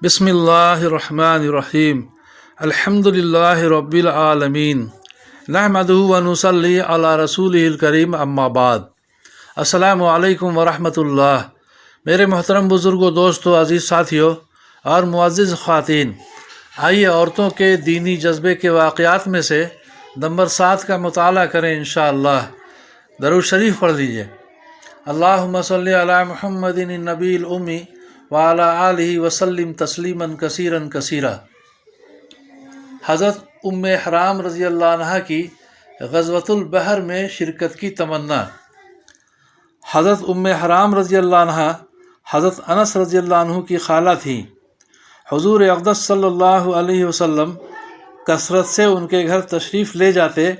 بسم اللہ الرحمن الرحیم الحمد للہ رب العالمین نحمدہ ونصلی علی رسولہ الکریم اما بعد۔ السلام علیکم ورحمۃ اللہ۔ میرے محترم بزرگوں، دوستوں، عزیز ساتھیوں اور معزز خواتین، آئیے عورتوں کے دینی جذبے کے واقعات میں سے نمبر 7 کا مطالعہ کریں انشاءاللہ۔ درود شریف پڑھ لیجئے۔ اللہم صلی علی محمد النبی الامی وعلی آلہ وسلم تسلیما کثیرا کثیرا۔ حضرت ام حرام رضی اللہ عنہ کی غزوۃ البحر میں شرکت کی تمنا۔ حضرت ام حرام رضی اللہ عنہ حضرت انس رضی اللہ عنہ کی خالہ تھیں۔ حضور اقدس صلی اللہ علیہ وسلم کثرت سے ان کے گھر تشریف لے جاتے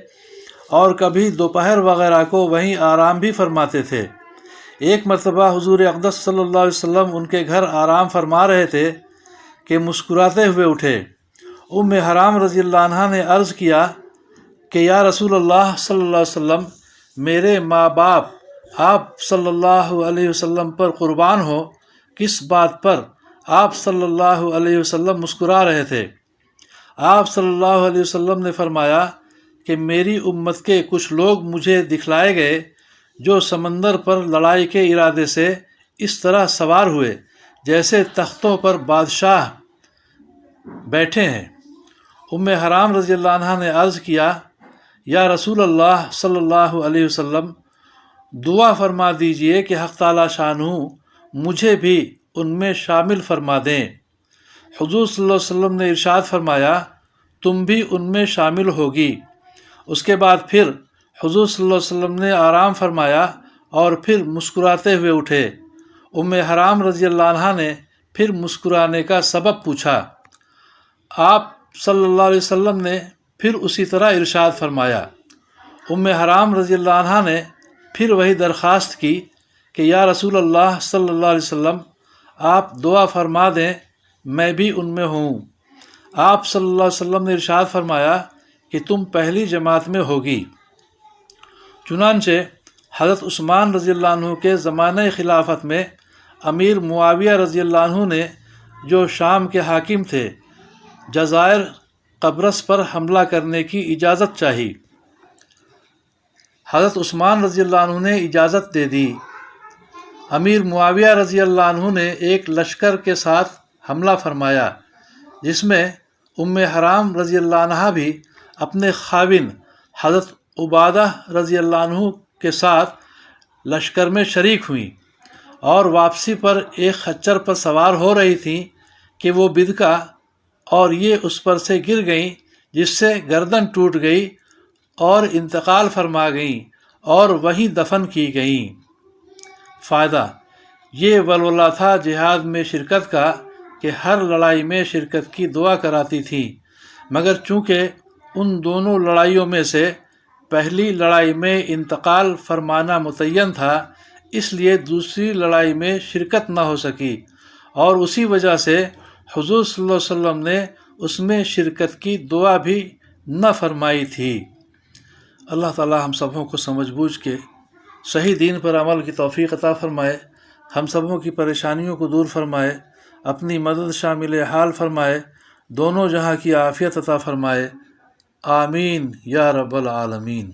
اور کبھی دوپہر وغیرہ کو وہیں آرام بھی فرماتے تھے۔ ایک مرتبہ حضور اقدس صلی اللہ علیہ وسلم ان کے گھر آرام فرما رہے تھے کہ مسکراتے ہوئے اٹھے۔ ام حرام رضی اللہ عنہ نے عرض کیا کہ یا رسول اللہ صلی اللہ علیہ وسلم، میرے ماں باپ آپ صلی اللہ علیہ وسلم پر قربان ہو، کس بات پر آپ صلی اللہ علیہ وسلم مسکرا رہے تھے؟ آپ صلی اللہ علیہ وسلم نے فرمایا کہ میری امت کے کچھ لوگ مجھے دکھلائے گئے جو سمندر پر لڑائی کے ارادے سے اس طرح سوار ہوئے جیسے تختوں پر بادشاہ بیٹھے ہیں۔ ام حرام رضی اللہ عنہ نے عرض کیا، یا رسول اللہ صلی اللہ علیہ وسلم، دعا فرما دیجئے کہ حق تعالی شانہ مجھے بھی ان میں شامل فرما دیں۔ حضور صلی اللہ علیہ وسلم نے ارشاد فرمایا، تم بھی ان میں شامل ہوگی۔ اس کے بعد پھر حضور صلی اللہ علیہ وسلم نے آرام فرمایا اور پھر مسکراتے ہوئے اٹھے۔ ام حرام رضی اللہ عنہ نے پھر مسکرانے کا سبب پوچھا۔ آپ صلی اللہ علیہ وسلم نے پھر اسی طرح ارشاد فرمایا۔ ام حرام رضی اللہ عنہ نے پھر وہی درخواست کی کہ یا رسول اللہ صلی اللہ علیہ وسلم، آپ دعا فرما دیں، میں بھی ان میں ہوں۔ آپ صلی اللہ علیہ وسلم نے ارشاد فرمایا کہ تم پہلی جماعت میں ہوگی۔ چنانچہ حضرت عثمان رضی اللہ عنہ کے زمانہ خلافت میں امیر معاویہ رضی اللہ عنہ نے، جو شام کے حاکم تھے، جزائر قبرص پر حملہ کرنے کی اجازت چاہی۔ حضرت عثمان رضی اللہ عنہ نے اجازت دے دی۔ امیر معاویہ رضی اللہ عنہ نے ایک لشکر کے ساتھ حملہ فرمایا جس میں ام حرام رضی اللہ عنہ بھی اپنے خاوند حضرت عبادہ رضی اللہ عنہ کے ساتھ لشکر میں شریک ہوئیں اور واپسی پر ایک خچر پر سوار ہو رہی تھیں کہ وہ بدکا اور یہ اس پر سے گر گئیں، جس سے گردن ٹوٹ گئی اور انتقال فرما گئیں اور وہیں دفن کی گئیں۔ فائدہ: یہ ولولہ تھا جہاد میں شرکت کا کہ ہر لڑائی میں شرکت کی دعا کراتی تھیں، مگر چونکہ ان دونوں لڑائیوں میں سے پہلی لڑائی میں انتقال فرمانا متعین تھا، اس لیے دوسری لڑائی میں شرکت نہ ہو سکی، اور اسی وجہ سے حضور صلی اللہ علیہ وسلم نے اس میں شرکت کی دعا بھی نہ فرمائی تھی۔ اللہ تعالی ہم سبوں کو سمجھ بوجھ کے صحیح دین پر عمل کی توفیق عطا فرمائے، ہم سبوں کی پریشانیوں کو دور فرمائے، اپنی مدد شامل حال فرمائے، دونوں جہاں کی عافیت عطا فرمائے، آمین یا رب العالمین۔